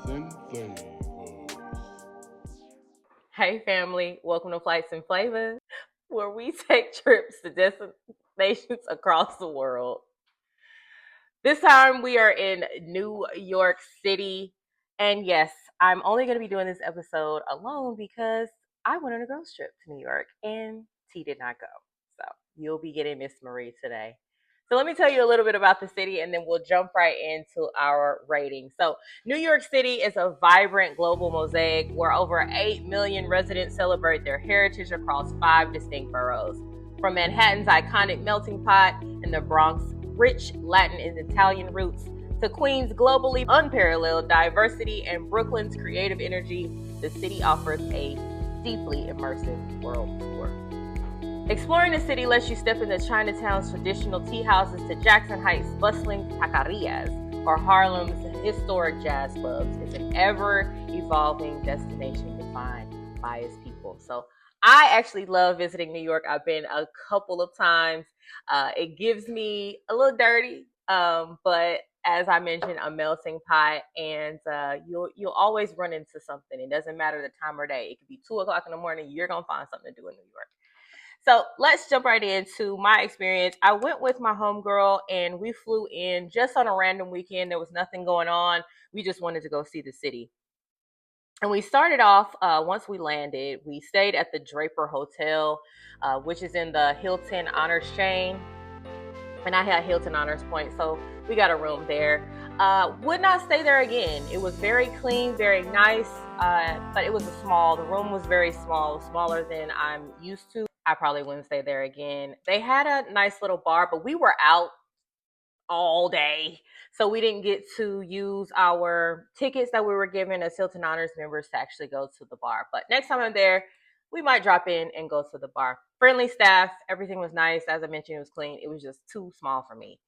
and Flavors. Hey family, welcome to Flights and Flavors, where we take trips to destinations across the world. This time we are in New York City, and yes, I'm only going to be doing this episode alone because I went on a girls trip to New York and T did not go. So you'll be getting Miss Marie today. So let me tell you a little bit about the city and then we'll jump right into our rating. So New York City is a vibrant global mosaic where over 8 million residents celebrate their heritage across 5 distinct boroughs. From Manhattan's iconic melting pot in the Bronx rich Latin and Italian roots, to Queens' globally unparalleled diversity and Brooklyn's creative energy, the city offers a deeply immersive world tour. Exploring the city lets you step into Chinatown's traditional tea houses to Jackson Heights' bustling taquerias or Harlem's historic jazz clubs. It's an ever-evolving destination defined by its people. So I actually love visiting New York. I've been a couple of times. It gives me a little dirty, but as I mentioned, a melting pot, and you'll always run into something. It doesn't matter the time or day. It could be 2 o'clock in the morning. You're gonna find something to do in New York. So let's jump right into my experience. I went with my homegirl and we flew in just on a random weekend. There was nothing going on. We just wanted to go see the city. And we started off, once we landed, we stayed at the Draper Hotel, which is in the Hilton Honors chain. And I had Hilton Honors Point, so we got a room there. Would not stay there again. It was very clean, very nice, but it was the room was very small, smaller than I'm used to. I probably wouldn't stay there again. They had a nice little bar, but we were out all day. So we didn't get to use our tickets that we were given as Hilton Honors members to actually go to the bar. But next time I'm there, we might drop in and go to the bar. Friendly staff, everything was nice. As I mentioned, it was clean. It was just too small for me.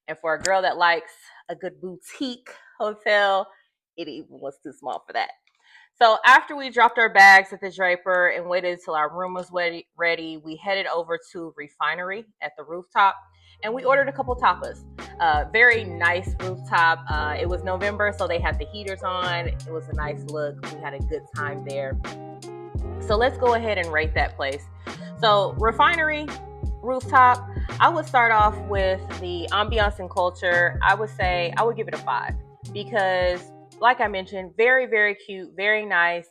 And for a girl that likes a good boutique hotel, it even was too small for that. So after we dropped our bags at the Draper and waited until our room was ready, we headed over to Refinery at the rooftop and we ordered a couple tapas. Very nice rooftop. It was November, so they had the heaters on. It was a nice look. We had a good time there. So let's go ahead and rate that place. So Refinery Rooftop, I would start off with the ambiance and culture. I would say I would give it a 5 because, like I mentioned, very, very cute, very nice.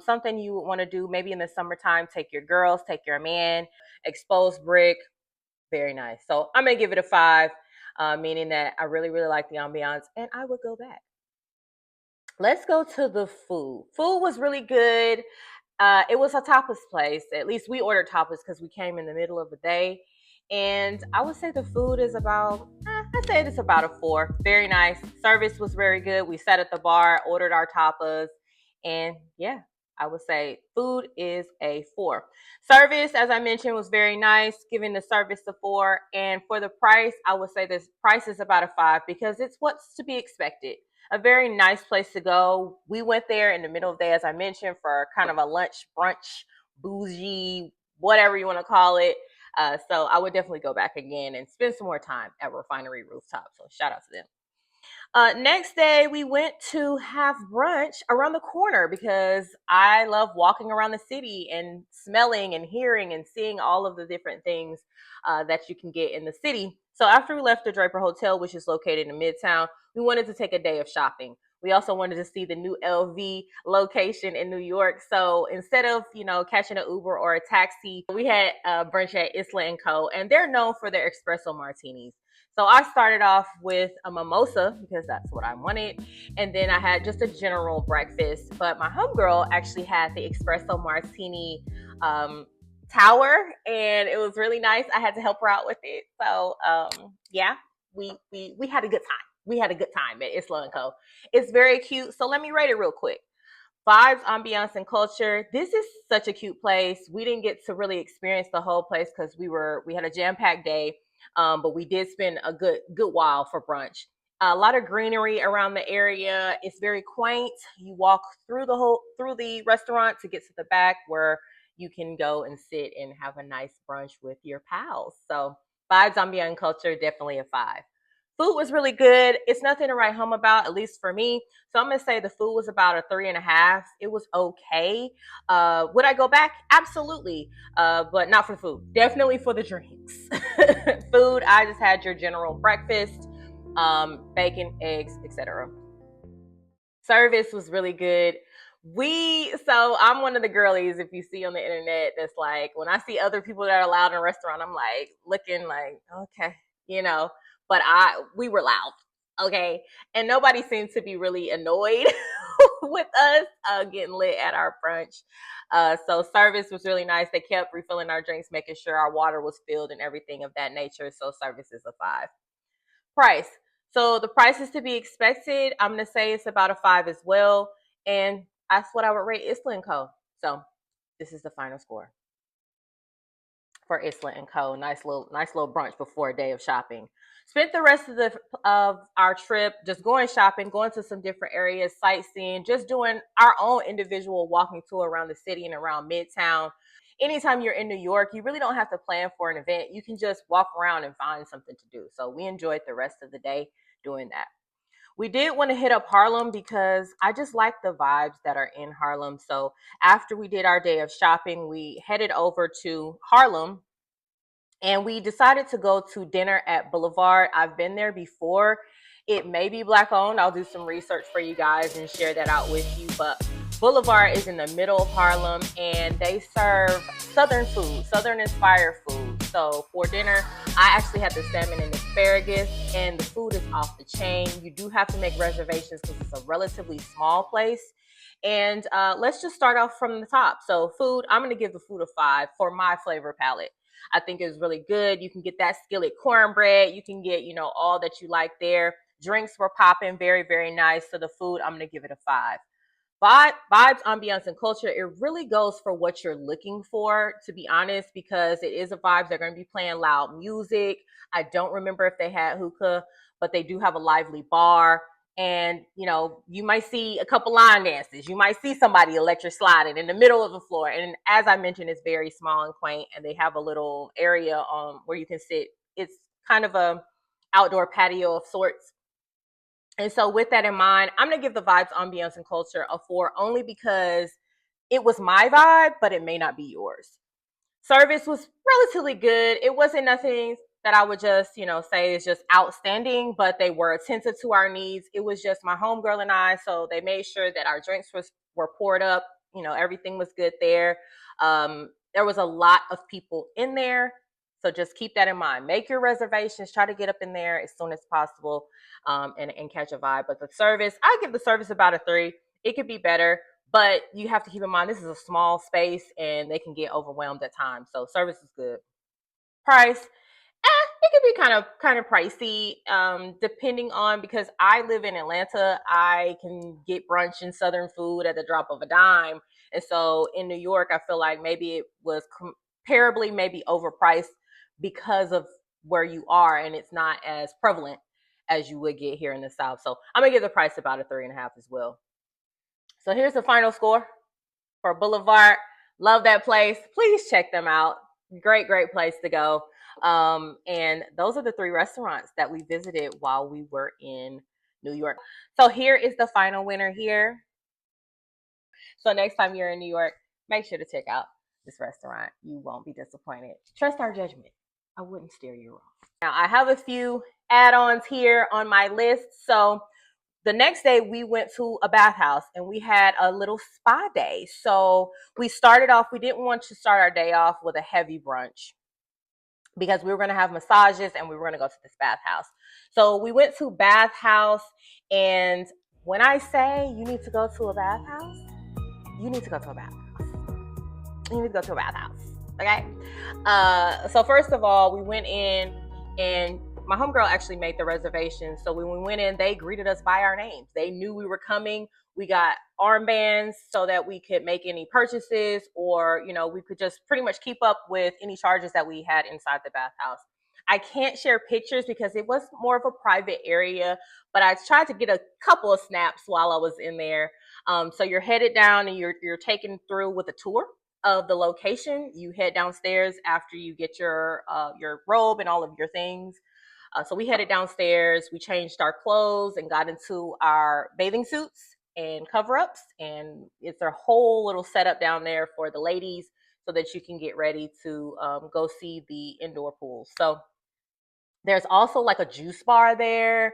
Something you would want to do maybe in the summertime. Take your girls, take your man, exposed brick, very nice. So I'm gonna give it a 5, meaning that I really, really like the ambiance, and I would go back. Let's go to the food. Food was really good. It was a tapas place. At least we ordered tapas because we came in the middle of the day. And I would say the food is about, I'd say it's about a 4. Very nice. Service was very good. We sat at the bar, ordered our tapas, and yeah, I would say food is a 4. Service, as I mentioned, was very nice, giving the service a 4. And for the price, I would say this price is about a 5 because it's what's to be expected. A very nice place to go. We went there in the middle of the day, as I mentioned, for kind of a lunch, brunch, bougie, whatever you want to call it. So I would definitely go back again and spend some more time at Refinery Rooftop. So shout out to them. Next day, we went to have brunch around the corner because I love walking around the city and smelling and hearing and seeing all of the different things that you can get in the city. So after we left the Draper Hotel, which is located in Midtown, we wanted to take a day of shopping. We also wanted to see the new LV location in New York. So instead of, catching an Uber or a taxi, we had brunch at Isla CO, and they're known for their espresso martinis. So I started off with a mimosa because that's what I wanted. And then I had just a general breakfast. But my homegirl actually had the espresso martini tower, and it was really nice. I had to help her out with it. So yeah, we had a good time. We had a good time at Isla & Co. It's very cute. So let me rate it real quick. Vibes, ambiance, and culture. This is such a cute place. We didn't get to really experience the whole place because we had a jam-packed day, but we did spend a good while for brunch. A lot of greenery around the area. It's very quaint. You walk through the restaurant to get to the back where you can go and sit and have a nice brunch with your pals. So vibes, ambiance, and culture, definitely a 5. Food was really good. It's nothing to write home about, at least for me. So I'm gonna say the food was about a 3.5. It was okay. Would I go back? Absolutely. But not for the food. Definitely for the drinks. Food, I just had your general breakfast, bacon, eggs, etc. Service was really good. So I'm one of the girlies, if you see on the internet, that's like, when I see other people that are loud in a restaurant, I'm like looking like, okay, you know, but we were loud. Okay. And nobody seemed to be really annoyed with us getting lit at our brunch. So service was really nice. They kept refilling our drinks, making sure our water was filled and everything of that nature. So service is a 5. Price. So the price is to be expected. I'm gonna say it's about a 5 as well, and that's what I would rate Isla Co. So this is the final score for Isla Co. Nice little brunch before a day of shopping. Spent the rest of our trip just going shopping, going to some different areas, sightseeing, just doing our own individual walking tour around the city and around Midtown. Anytime you're in New York, you really don't have to plan for an event. You can just walk around and find something to do. So we enjoyed the rest of the day doing that. We did want to hit up Harlem because I just like the vibes that are in Harlem. So after we did our day of shopping, we headed over to Harlem and we decided to go to dinner at Boulevard. I've been there before. It may be Black owned. I'll do some research for you guys and share that out with you. But Boulevard is in the middle of Harlem and they serve Southern food, Southern inspired food. So for dinner, I actually had the salmon and asparagus, and the food is off the chain. You do have to make reservations because it's a relatively small place. And let's just start off from the top. So food, I'm going to give the food a 5 for my flavor palette. I think it's really good. You can get that skillet cornbread. You can get, all that you like there. Drinks were popping, very, very nice. So the food, I'm going to give it a 5. Vibes, ambiance, and culture, it really goes for what you're looking for, to be honest, because it is a vibes. They're going to be playing loud music. I don't remember if they had hookah, but they do have a lively bar. And, you might see a couple line dances. You might see somebody electric sliding in the middle of the floor. And as I mentioned, it's very small and quaint, and they have a little area where you can sit. It's kind of a outdoor patio of sorts. And so with that in mind, I'm going to give the vibes, ambiance, and culture a 4 only because it was my vibe, but it may not be yours. Service was relatively good. It wasn't nothing that I would just, say is just outstanding, but they were attentive to our needs. It was just my homegirl and I, so they made sure that our drinks were poured up. Everything was good there. There was a lot of people in there, so just keep that in mind. Make your reservations. Try to get up in there as soon as possible, and catch a vibe. But the service, I give the service about a 3. It could be better, but you have to keep in mind this is a small space and they can get overwhelmed at times. So service is good. Price, it could be kind of pricey, depending on, because I live in Atlanta. I can get brunch and Southern food at the drop of a dime, and so in New York, I feel like maybe it was comparably maybe overpriced because of where you are, and it's not as prevalent as you would get here in the South. So I'm gonna give the price about a 3.5 as well. So here's the final score for Boulevard. Love that place. Please check them out. Great, great place to go. And those are the 3 restaurants that we visited while we were in New York. So here is the final winner here. So next time you're in New York, make sure to check out this restaurant. You won't be disappointed. Trust our judgment. I wouldn't steer you wrong. Now I have a few add-ons here on my list. So the next day we went to a bathhouse and we had a little spa day. So we started off, we didn't want to start our day off with a heavy brunch because we were going to have massages and we were going to go to this bathhouse. So we went to Bathhouse, and when I say you need to go to a bathhouse, you need to go to a bathhouse. You need to go to a bathhouse. Okay. So first of all, we went in and my homegirl actually made the reservation. So when we went in, they greeted us by our names. They knew we were coming. We got armbands so that we could make any purchases, or, we could just pretty much keep up with any charges that we had inside the bathhouse. I can't share pictures because it was more of a private area, but I tried to get a couple of snaps while I was in there. So you're headed down and you're taken through with a tour of the location. You head downstairs after you get your robe and all of your things. So we headed downstairs, we changed our clothes and got into our bathing suits and cover-ups. And it's a whole little setup down there for the ladies so that you can get ready to go see the indoor pool. So there's also like a juice bar there.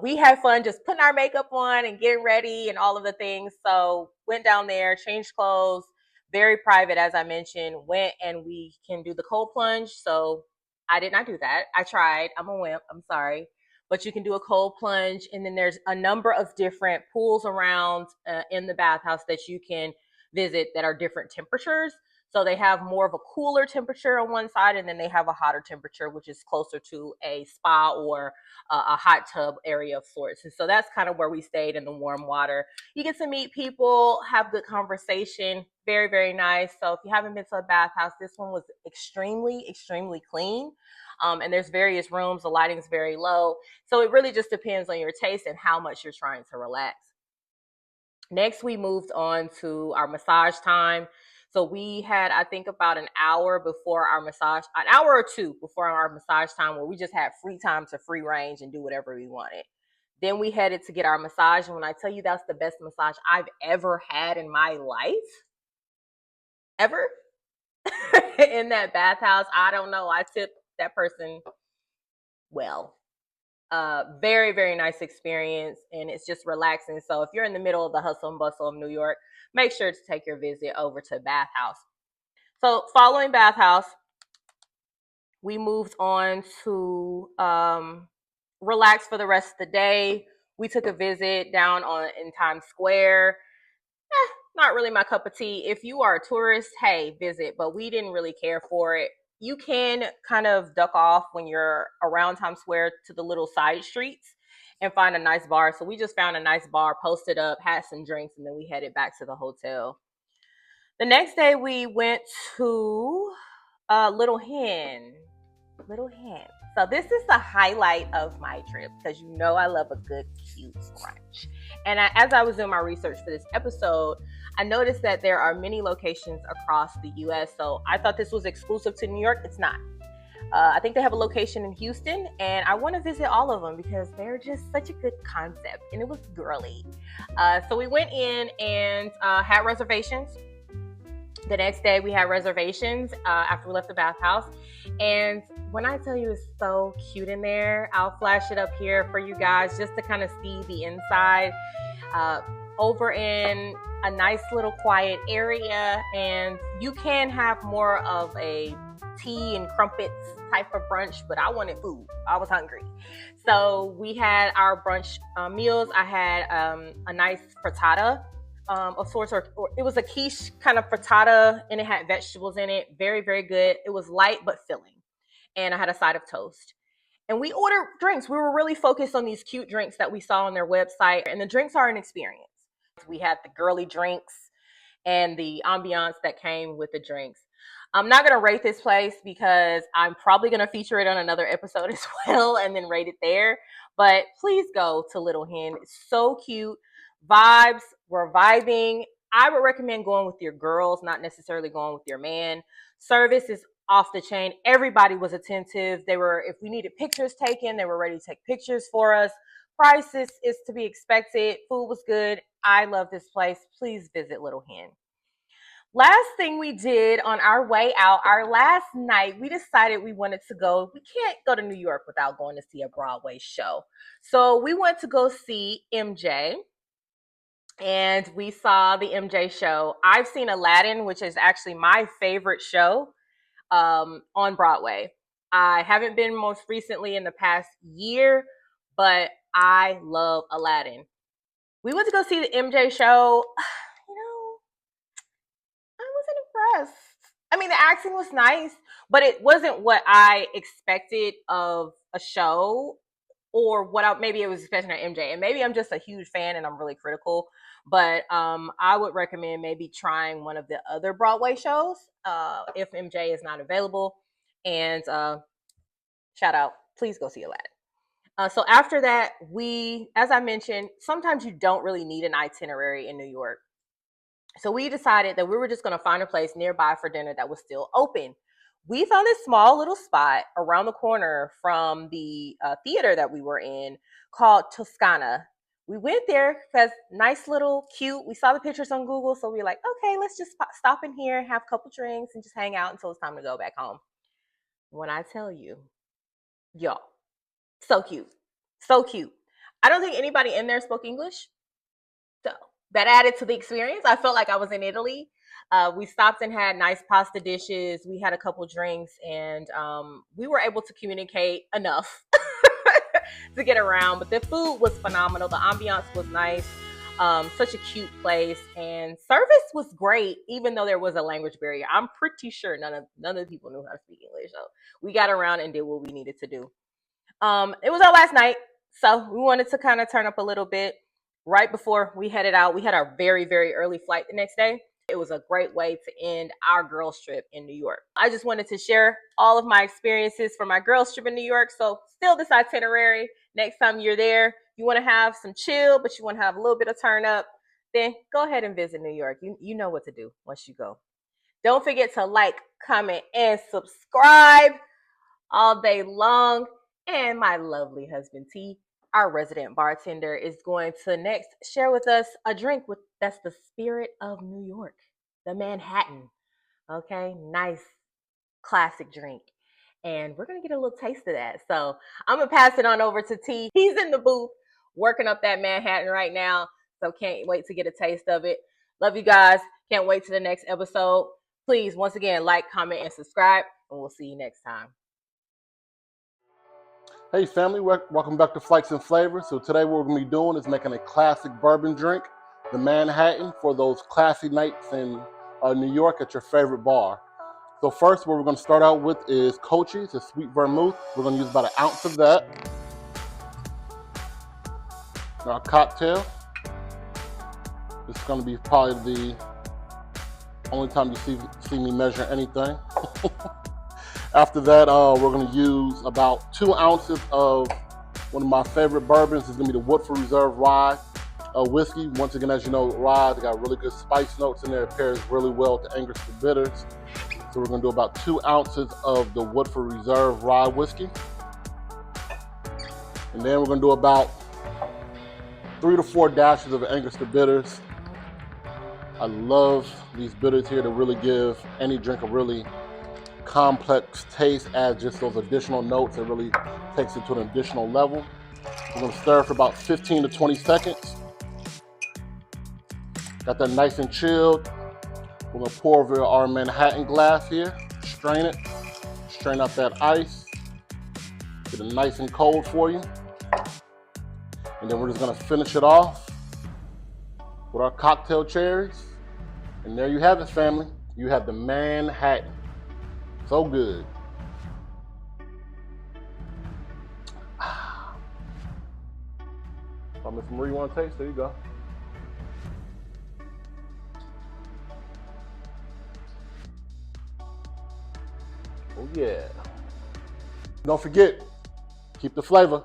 We had fun just putting our makeup on and getting ready and all of the things. So went down there, changed clothes, very private, as I mentioned. Went and we can do the cold plunge. So I did not do that. I tried. I'm a wimp. I'm sorry. But you can do a cold plunge. And then there's a number of different pools around in the bathhouse that you can visit that are different temperatures. So they have more of a cooler temperature on one side, and then they have a hotter temperature, which is closer to a spa or a hot tub area of sorts. And so that's kind of where we stayed in the warm water. You get to meet people, have good conversation. Very, very nice. So if you haven't been to a bathhouse, this one was extremely, extremely clean. And there's various rooms. The lighting is very low. So it really just depends on your taste and how much you're trying to relax. Next, we moved on to our massage time. So we had, I think, about an hour before our massage, an hour or two before our massage time, where we just had free time to free range and do whatever we wanted. Then we headed to get our massage. And when I tell you that's the best massage I've ever had in my life, ever, in that bathhouse, I don't know. I tipped that person well. Very, very nice experience, and it's just relaxing. So if you're in the middle of the hustle and bustle of New York, make sure to take your visit over to Bathhouse. So following Bathhouse, we moved on to relax for the rest of the day. We took a visit down in Times Square. Not really my cup of tea. If you are a tourist, hey, visit, but we didn't really care for it. You can kind of duck off when you're around Times Square to the little side streets and find a nice bar. So we just found a nice bar, posted up, had some drinks, and then we headed back to the hotel. The next day we went to Little Hen. Little Hen. So this is the highlight of my trip because you know I love a good cute brunch. And as I was doing my research for this episode, I noticed that there are many locations across the U.S. So I thought this was exclusive to New York. It's not. I think they have a location in Houston, and I want to visit all of them because they're just such a good concept, and it was girly. So we went in and had reservations. The next day we had reservations after we left the bathhouse. And when I tell you it's so cute in there, I'll flash it up here for you guys just to kind of see the inside. Over in a nice little quiet area, and you can have more of a tea and crumpets type of brunch, but I wanted food. I was hungry. So we had our brunch meals. I had a nice frittata of sorts, or it was a quiche kind of frittata, and it had vegetables in it. Very, very good. It was light but filling. And I had a side of toast. And we ordered drinks. We were really focused on these cute drinks that we saw on their website. And the drinks are an experience. We had the girly drinks and the ambiance that came with the drinks. I'm not going to rate this place because I'm probably going to feature it on another episode as well and then rate it there. But please go to Little Hen. It's so cute. Vibes, we're vibing. I would recommend going with your girls, not necessarily going with your man. Service is off the chain. Everybody was attentive. If we needed pictures taken, they were ready to take pictures for us. Prices is to be expected. Food was good. I love this place. Please visit Little Hen. Last thing we did on our way out, our last night, we decided we wanted to go. We can't go to New York without going to see a Broadway show. So we went to go see MJ, and we saw the MJ show. I've seen Aladdin, which is actually my favorite show on Broadway. I haven't been most recently in the past year, but I love Aladdin. We went to go see the MJ show. You know, I wasn't impressed. I mean, the acting was nice, but it wasn't what I expected of a show, or maybe it was expecting of MJ. And maybe I'm just a huge fan and I'm really critical. But I would recommend maybe trying one of the other Broadway shows if MJ is not available. And shout out, please go see Aladdin. So after that, as I mentioned, sometimes you don't really need an itinerary in New York. So we decided that we were just going to find a place nearby for dinner that was still open. we found this small little spot around the corner from the theater that we were in called Toscana. We went there because nice little cute. We saw the pictures on Google, so we were like, okay, let's just stop in here, have a couple drinks, and just hang out until it's time to go back home. When I tell you, y'all, so cute, so cute. I don't think anybody in there spoke English, so that added to the experience. I felt like I was in Italy. We stopped and had nice pasta dishes. We had a couple drinks, and we were able to communicate enough to get around. But the food was phenomenal. The ambiance was nice. Such a cute place, and service was great, even though there was a language barrier. I'm pretty sure none of the people knew how to speak English, so we got around and did what we needed to do. It was our last night, so we wanted to kind of turn up a little bit. Right before we headed out, we had our very, very early flight the next day. It was a great way to end our girls trip in New York. I just wanted to share all of my experiences for my girls trip in New York. So still this itinerary. Next time you're there, you want to have some chill, but you want to have a little bit of turn up, then go ahead and visit New York. You know what to do once you go. Don't forget to like, comment, and subscribe all day long. And my lovely husband T, our resident bartender, is going to next share with us a drink that's the spirit of New York, the Manhattan. Okay, nice classic drink. And we're gonna get a little taste of that. So I'm gonna pass it on over to T. He's in the booth working up that Manhattan right now. So can't wait to get a taste of it. Love you guys. Can't wait to the next episode. Please, once again, like, comment, and subscribe, and we'll see you next time. Hey family, welcome back to Flights and Flavors. So today what we're going to be doing is making a classic bourbon drink, the Manhattan, for those classy nights in New York at your favorite bar. So first what we're going to start out with is Cochise, a Sweet Vermouth. We're going to use about an ounce of that. Now our cocktail. This is going to be probably the only time you see me measure anything. After that, we're going to use about 2 ounces of one of my favorite bourbons. It's going to be the Woodford Reserve Rye Whiskey. Once again, as you know, rye, they got really good spice notes in there. It pairs really well with the Angostura bitters. So we're going to do about 2 ounces of the Woodford Reserve Rye Whiskey. And then we're going to do about 3 to 4 dashes of Angostura bitters. I love these bitters here to really give any drink a really complex taste, adds just those additional notes. It really takes it to an additional level. We're going to stir for about 15 to 20 seconds. Got that nice and chilled. We're going to pour over our Manhattan glass here, strain it, strain out that ice, get it nice and cold for you. And then we're just going to finish it off with our cocktail cherries. And there you have it, family. You have the Manhattan. So good. Miss Marie, want to taste? There you go. Oh yeah. Don't forget, keep the flavor.